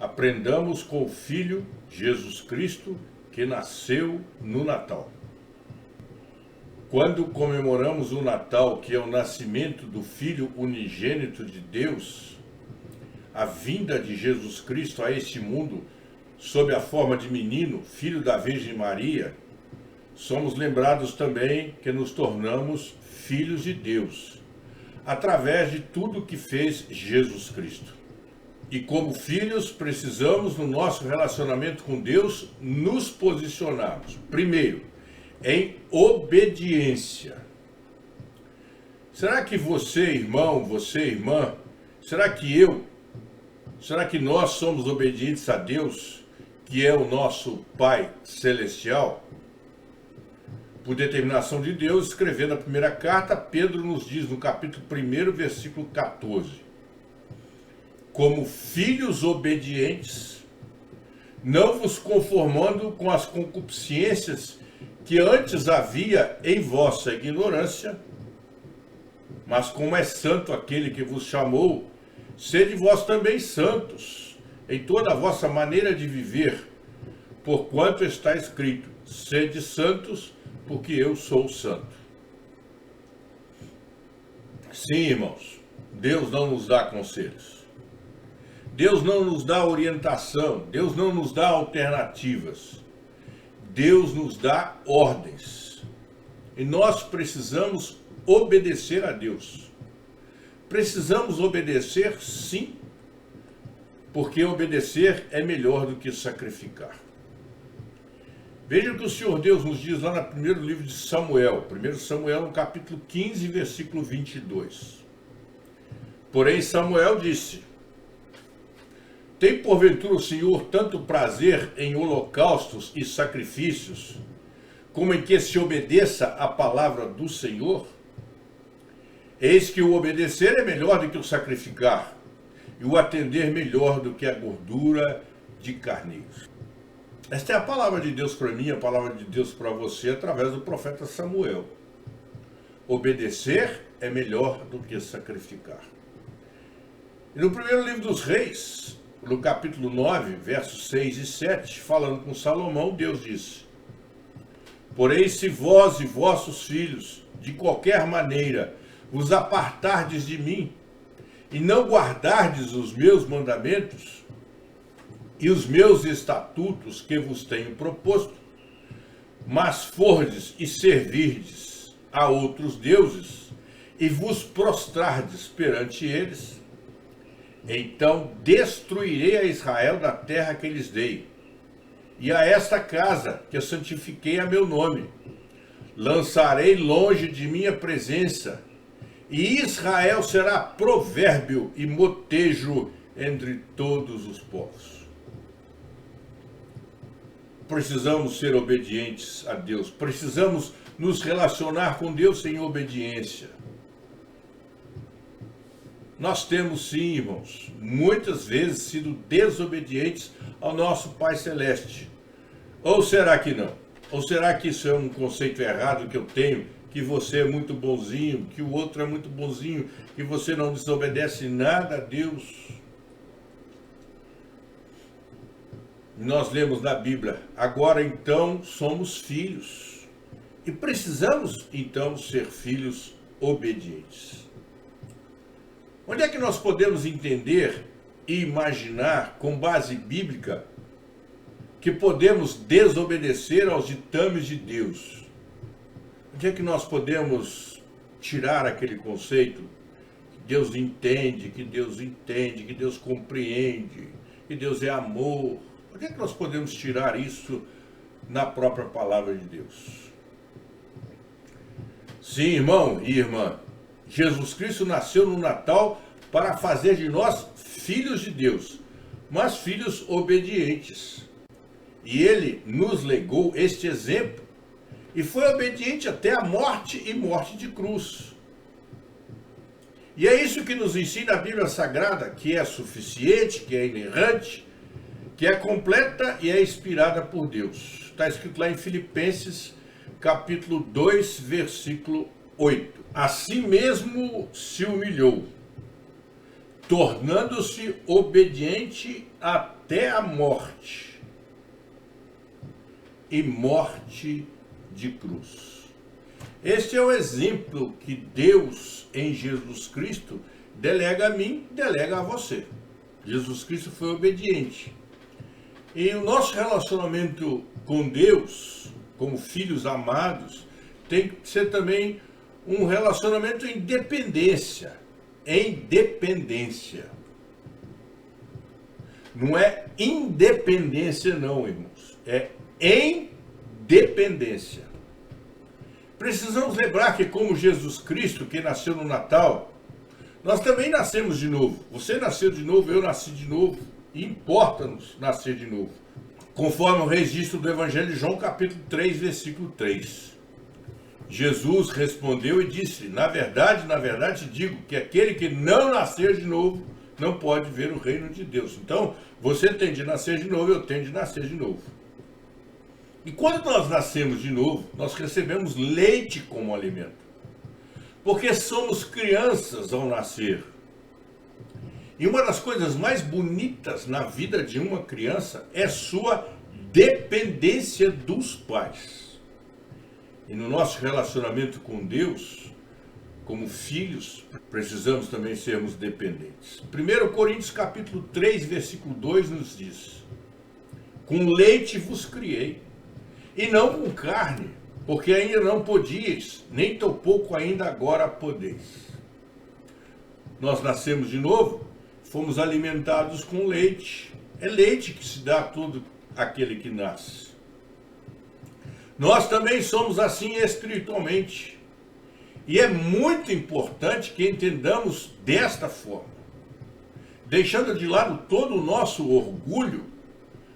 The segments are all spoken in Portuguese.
aprendamos com o Filho Jesus Cristo, que nasceu no Natal. Quando comemoramos o Natal, que é o nascimento do Filho unigênito de Deus, a vinda de Jesus Cristo a este mundo sob a forma de menino, filho da Virgem Maria, somos lembrados também que nos tornamos filhos de Deus, através de tudo que fez Jesus Cristo. E como filhos, precisamos, no nosso relacionamento com Deus, nos posicionarmos, primeiro, em obediência. Será que você, irmão, você, irmã, será que nós somos obedientes a Deus, que é o nosso Pai Celestial? Por determinação de Deus, escrevendo a primeira carta, Pedro nos diz no capítulo 1, versículo 14: como filhos obedientes, não vos conformando com as concupiscências que antes havia em vossa ignorância, mas como é santo aquele que vos chamou, sede vós também santos em toda a vossa maneira de viver, porquanto está escrito: sede santos, porque eu sou santo. Sim, irmãos, Deus não nos dá conselhos. Deus não nos dá orientação, Deus não nos dá alternativas. Deus nos dá ordens. E nós precisamos obedecer a Deus. Precisamos obedecer, sim, porque obedecer é melhor do que sacrificar. Veja o que o Senhor Deus nos diz lá no primeiro livro de Samuel, 1 Samuel, no capítulo 15, versículo 22. Porém, Samuel disse: tem porventura o Senhor tanto prazer em holocaustos e sacrifícios, como em que se obedeça a palavra do Senhor? Eis que o obedecer é melhor do que o sacrificar, e o atender melhor do que a gordura de carneiros. Esta é a palavra de Deus para mim, a palavra de Deus para você, através do profeta Samuel. Obedecer é melhor do que sacrificar. E no primeiro livro dos Reis, no capítulo 9, versos 6 e 7, falando com Salomão, Deus disse: porém, se vós e vossos filhos, de qualquer maneira, vos apartardes de mim, e não guardardes os meus mandamentos, e os meus estatutos que vos tenho proposto, mas fordes e servirdes a outros deuses, e vos prostrardes perante eles, então destruirei a Israel da terra que lhes dei, e a esta casa que eu santifiquei a meu nome, lançarei longe de minha presença, e Israel será provérbio e motejo entre todos os povos. Precisamos ser obedientes a Deus, precisamos nos relacionar com Deus em obediência. Nós temos sim, irmãos, muitas vezes sido desobedientes ao nosso Pai Celeste. Ou será que não? Ou será que isso é um conceito errado que eu tenho, que você é muito bonzinho, que o outro é muito bonzinho, que você não desobedece nada a Deus? Nós lemos na Bíblia: agora então somos filhos, e precisamos então ser filhos obedientes. Onde é que nós podemos entender e imaginar, com base bíblica, que podemos desobedecer aos ditames de Deus? Onde é que nós podemos tirar aquele conceito que Deus entende, que Deus compreende, que Deus é amor? Onde é que nós podemos tirar isso na própria palavra de Deus? Sim, irmão e irmã, Jesus Cristo nasceu no Natal para fazer de nós filhos de Deus, mas filhos obedientes. E ele nos legou este exemplo e foi obediente até a morte e morte de cruz. E é isso que nos ensina a Bíblia Sagrada, que é suficiente, que é inerrante, que é completa e é inspirada por Deus. Está escrito lá em Filipenses, capítulo 2, versículo 8. Assim mesmo se humilhou, tornando-se obediente até a morte, e morte de cruz. Este é o exemplo que Deus, em Jesus Cristo, delega a mim, delega a você. Jesus Cristo foi obediente. E o nosso relacionamento com Deus, como filhos amados, tem que ser também um relacionamento em dependência. Em dependência. Não é independência não, irmãos. É em dependência. Precisamos lembrar que, como Jesus Cristo, que nasceu no Natal, nós também nascemos de novo. Você nasceu de novo, eu nasci de novo. E importa-nos nascer de novo. Conforme o registro do Evangelho de João, capítulo 3, versículo 3. Jesus respondeu e disse: na verdade digo que aquele que não nascer de novo não pode ver o reino de Deus. Então, você tem de nascer de novo, eu tenho de nascer de novo. E quando nós nascemos de novo, nós recebemos leite como alimento. Porque somos crianças ao nascer. E uma das coisas mais bonitas na vida de uma criança é sua dependência dos pais. E no nosso relacionamento com Deus, como filhos, precisamos também sermos dependentes. 1 Coríntios capítulo 3, versículo 2 nos diz: com leite vos criei, e não com carne, porque ainda não podíeis, nem tampouco ainda agora podeis. Nós nascemos de novo, fomos alimentados com leite. É leite que se dá a todo aquele que nasce. Nós também somos assim espiritualmente. E é muito importante que entendamos desta forma, deixando de lado todo o nosso orgulho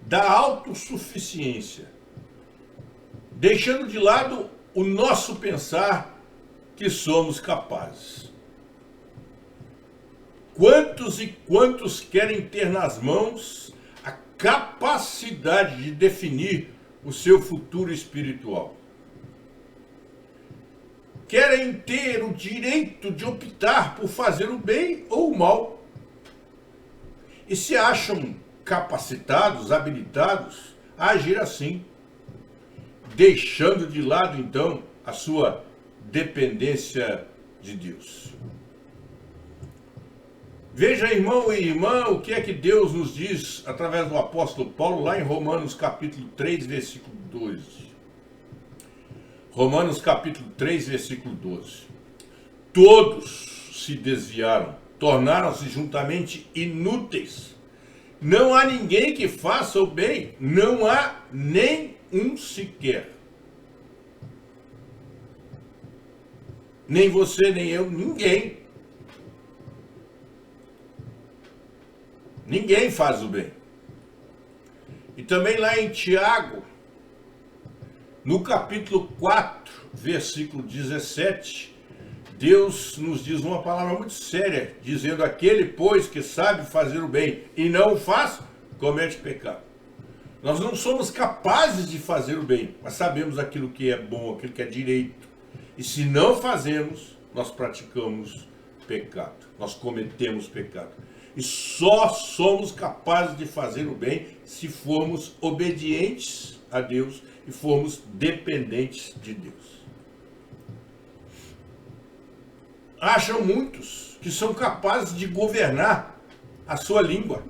da autossuficiência, deixando de lado o nosso pensar que somos capazes. Quantos e quantos querem ter nas mãos a capacidade de definir o seu futuro espiritual? Querem ter o direito de optar por fazer o bem ou o mal. E se acham capacitados, habilitados a agir assim, deixando de lado então a sua dependência de Deus. Veja, irmão e irmã, o que é que Deus nos diz através do apóstolo Paulo lá em Romanos capítulo 3, versículo 12. Romanos capítulo 3, versículo 12. Todos se desviaram, tornaram-se juntamente inúteis. Não há ninguém que faça o bem, não há nem um sequer. Nem você, nem eu, ninguém. Ninguém faz o bem. E também lá em Tiago, no capítulo 4, versículo 17, Deus nos diz uma palavra muito séria, dizendo: aquele, pois, que sabe fazer o bem e não o faz, comete pecado. Nós não somos capazes de fazer o bem, mas sabemos aquilo que é bom, aquilo que é direito. E se não fazemos, nós praticamos pecado, nós cometemos pecado. E só somos capazes de fazer o bem se formos obedientes a Deus e formos dependentes de Deus. Acham muitos que são capazes de governar a sua língua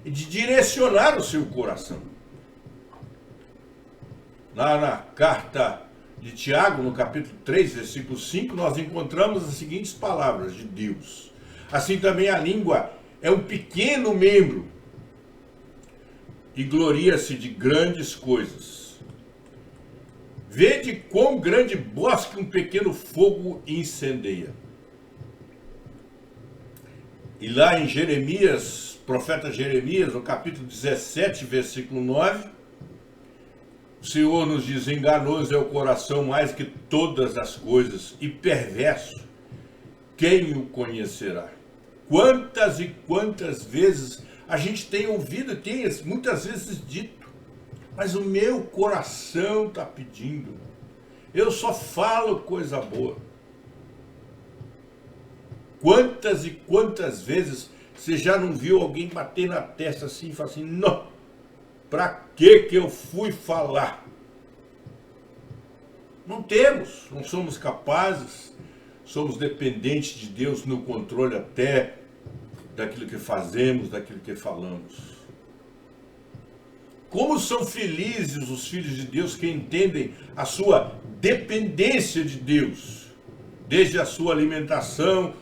e de direcionar o seu coração. Lá na carta de Tiago, no capítulo 3, versículo 5, nós encontramos as seguintes palavras de Deus: assim também a língua é um pequeno membro e gloria-se de grandes coisas. Vede quão grande bosque um pequeno fogo incendeia. E lá em Jeremias, profeta Jeremias, no capítulo 17, versículo 9, o Senhor nos diz: enganoso é o coração mais que todas as coisas, e perverso, quem o conhecerá? Quantas e quantas vezes a gente tem ouvido, tem muitas vezes dito: mas o meu coração está pedindo, eu só falo coisa boa. Quantas e quantas vezes Você já não viu alguém bater na testa assim e falar assim, não, para que eu fui falar? Não temos, não somos capazes, somos dependentes de Deus no controle até daquilo que fazemos, daquilo que falamos. Como são felizes os filhos de Deus que entendem a sua dependência de Deus, desde a sua alimentação,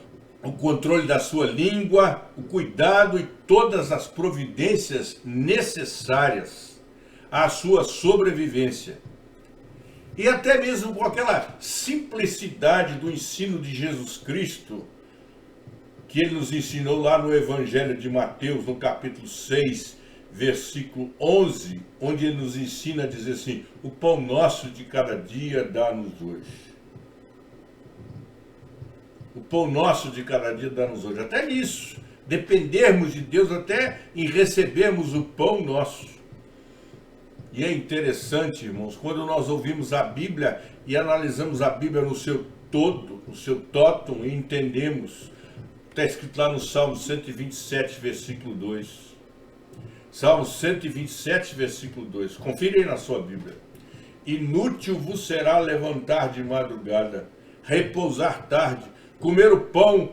o controle da sua língua, o cuidado e todas as providências necessárias à sua sobrevivência. E até mesmo com aquela simplicidade do ensino de Jesus Cristo, que ele nos ensinou lá no Evangelho de Mateus, no capítulo 6, versículo 11, onde ele nos ensina a dizer assim, o pão nosso de cada dia dá-nos hoje. O pão nosso de cada dia dá-nos hoje. Até nisso, dependermos de Deus até em recebermos o pão nosso. E é interessante, irmãos, quando nós ouvimos a Bíblia e analisamos a Bíblia no seu todo, no seu tótum, e entendemos, está escrito lá no Salmo 127, versículo 2. Salmo 127, versículo 2. Confira aí na sua Bíblia. Inútil vos será levantar de madrugada, repousar tarde, comer o pão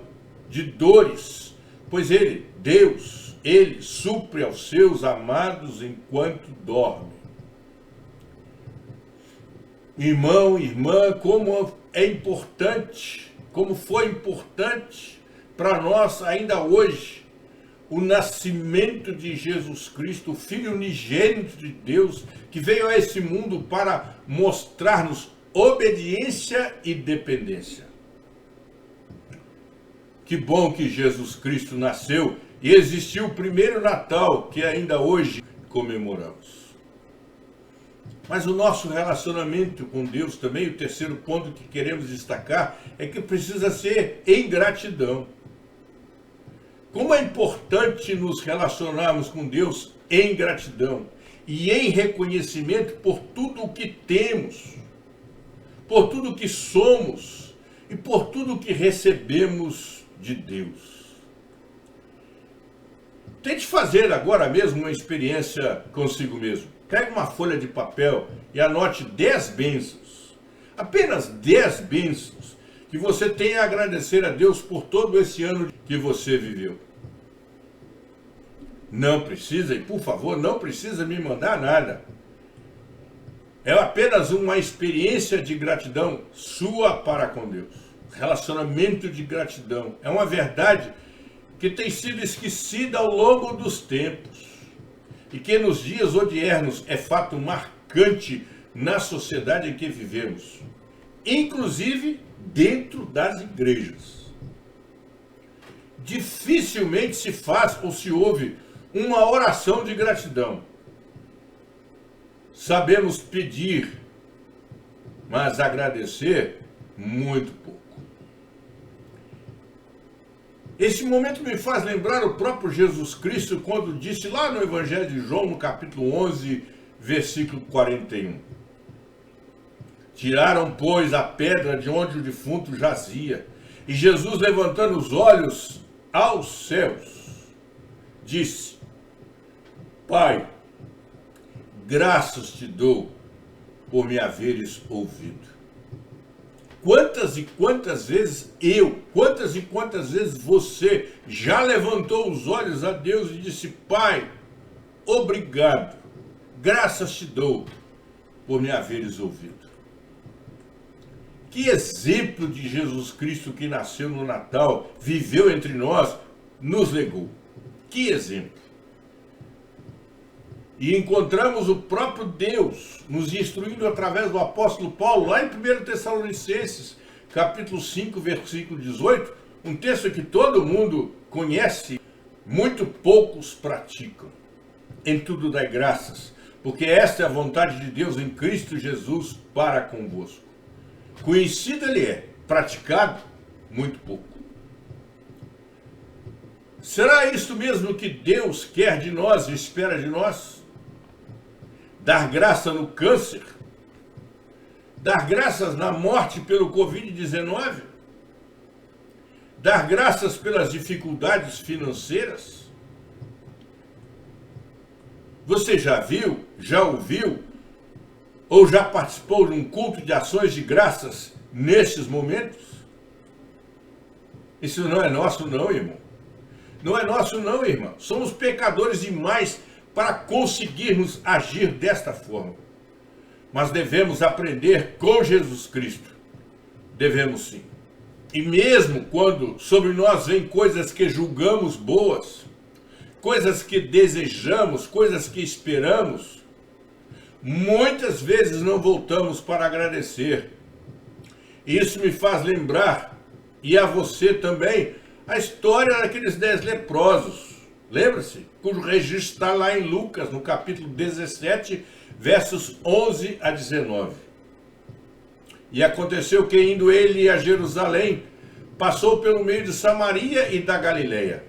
de dores, pois ele, Deus, ele supre aos seus amados enquanto dormem. Irmão, irmã, como é importante, como foi importante para nós ainda hoje, o nascimento de Jesus Cristo, o Filho unigênito de Deus, que veio a esse mundo para mostrar-nos obediência e dependência. Que bom que Jesus Cristo nasceu e existiu o primeiro Natal, que ainda hoje comemoramos. Mas o nosso relacionamento com Deus também, o terceiro ponto que queremos destacar, é que precisa ser em gratidão. Como é importante nos relacionarmos com Deus em gratidão e em reconhecimento por tudo o que temos, por tudo o que somos e por tudo o que recebemos de Deus. Tente fazer agora mesmo uma experiência consigo mesmo. Pegue uma folha de papel e anote 10 bênçãos, apenas 10 bênçãos, que você tem a agradecer a Deus por todo esse ano que você viveu. Não precisa, e por favor, não precisa me mandar nada. É apenas uma experiência de gratidão sua para com Deus. Relacionamento de gratidão. É uma verdade que tem sido esquecida ao longo dos tempos. E que nos dias odiernos é fato marcante na sociedade em que vivemos. Inclusive dentro das igrejas. Dificilmente se faz ou se ouve uma oração de gratidão. Sabemos pedir, mas agradecer muito pouco. Esse momento me faz lembrar o próprio Jesus Cristo quando disse lá no Evangelho de João, no capítulo 11, versículo 41. Tiraram, pois, a pedra de onde o defunto jazia, e Jesus, levantando os olhos aos céus, disse: Pai, graças te dou por me haveres ouvido. Quantas e quantas vezes quantas e quantas vezes você já levantou os olhos a Deus e disse: Pai, obrigado, graças te dou por me haveres ouvido. Que exemplo de Jesus Cristo que nasceu no Natal, viveu entre nós, nos legou. Que exemplo. E encontramos o próprio Deus nos instruindo através do apóstolo Paulo, lá em 1 Tessalonicenses, capítulo 5, versículo 18, um texto que todo mundo conhece, muito poucos praticam. Em tudo dai graças, porque esta é a vontade de Deus em Cristo Jesus para convosco. Conhecido ele é, praticado, muito pouco. Será isto mesmo que Deus quer de nós e espera de nós? Dar graça no câncer? Dar graças na morte pelo Covid-19? Dar graças pelas dificuldades financeiras? Você já viu, já ouviu, ou já participou de um culto de ações de graças nesses momentos? Isso não é nosso não, irmão. Não é nosso não, irmão. Somos pecadores demais para conseguirmos agir desta forma. Mas devemos aprender com Jesus Cristo. Devemos sim. E mesmo quando sobre nós vem coisas que julgamos boas, coisas que desejamos, coisas que esperamos, muitas vezes não voltamos para agradecer. Isso me faz lembrar, e a você também, a história daqueles 10 leprosos. Lembra-se? Cujo registro está lá em Lucas, no capítulo 17, versos 11 a 19. E aconteceu que, indo ele a Jerusalém, passou pelo meio de Samaria e da Galileia.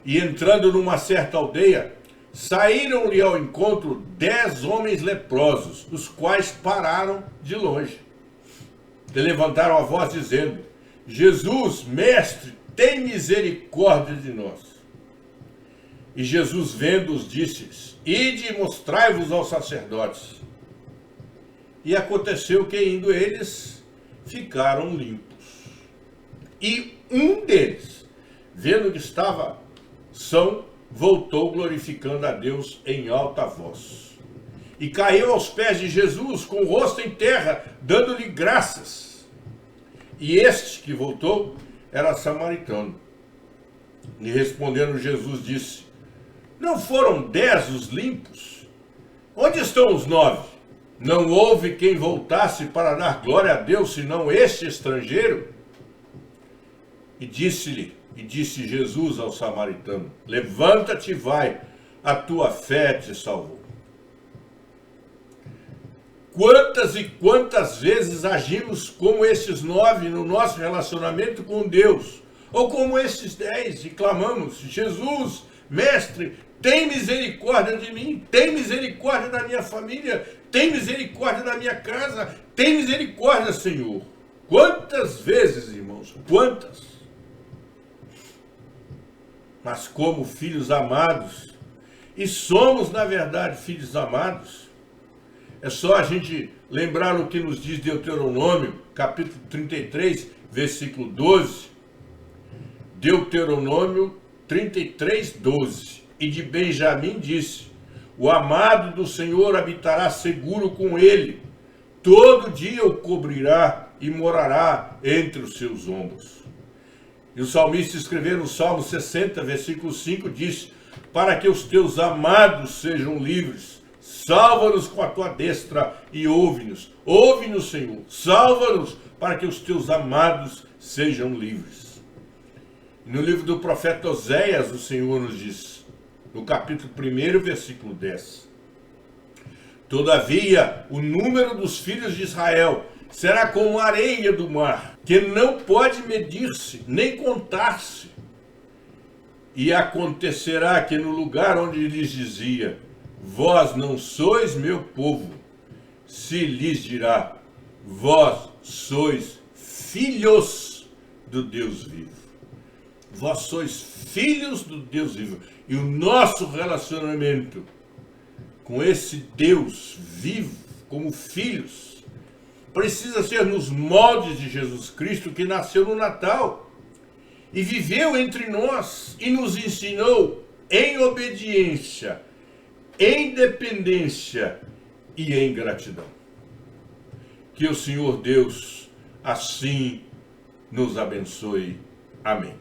E entrando numa certa aldeia, saíram-lhe ao encontro 10 homens leprosos, os quais pararam de longe. E levantaram a voz dizendo: Jesus, mestre, tem misericórdia de nós. E Jesus, vendo-os, disse-lhes: ide e mostrai-vos aos sacerdotes. E aconteceu que, indo eles, ficaram limpos. E um deles, vendo que estava são, voltou glorificando a Deus em alta voz. E caiu aos pés de Jesus, com o rosto em terra, dando-lhe graças. E este que voltou era samaritano. E respondendo Jesus, disse: não foram 10 os limpos? Onde estão os 9? Não houve quem voltasse para dar glória a Deus, senão este estrangeiro? E disse Jesus ao samaritano: levanta-te e vai, a tua fé te salvou. Quantas e quantas vezes agimos como esses 9 no nosso relacionamento com Deus, ou como esses 10, e clamamos: Jesus, mestre, tem misericórdia de mim, tem misericórdia da minha família, tem misericórdia da minha casa, tem misericórdia, Senhor. Quantas vezes, irmãos, quantas? Mas como filhos amados, e somos na verdade filhos amados, é só a gente lembrar o que nos diz Deuteronômio, capítulo 33, versículo 12. Deuteronômio 33, 12. E de Benjamim disse: o amado do Senhor habitará seguro com ele, todo dia o cobrirá e morará entre os seus ombros. E o salmista escreveu no Salmo 60, versículo 5, diz: para que os teus amados sejam livres, salva-nos com a tua destra e ouve-nos. Ouve-nos, Senhor, salva-nos para que os teus amados sejam livres. E no livro do profeta Oséias, o Senhor nos diz, no capítulo 1, versículo 10: todavia, o número dos filhos de Israel será como a areia do mar, que não pode medir-se, nem contar-se. E acontecerá que no lugar onde lhes dizia: vós não sois meu povo, se lhes dirá: vós sois filhos do Deus vivo. Vós sois filhos do Deus vivo. E o nosso relacionamento com esse Deus vivo, como filhos, precisa ser nos moldes de Jesus Cristo, que nasceu no Natal e viveu entre nós e nos ensinou em obediência, em dependência e em gratidão. Que o Senhor Deus assim nos abençoe. Amém.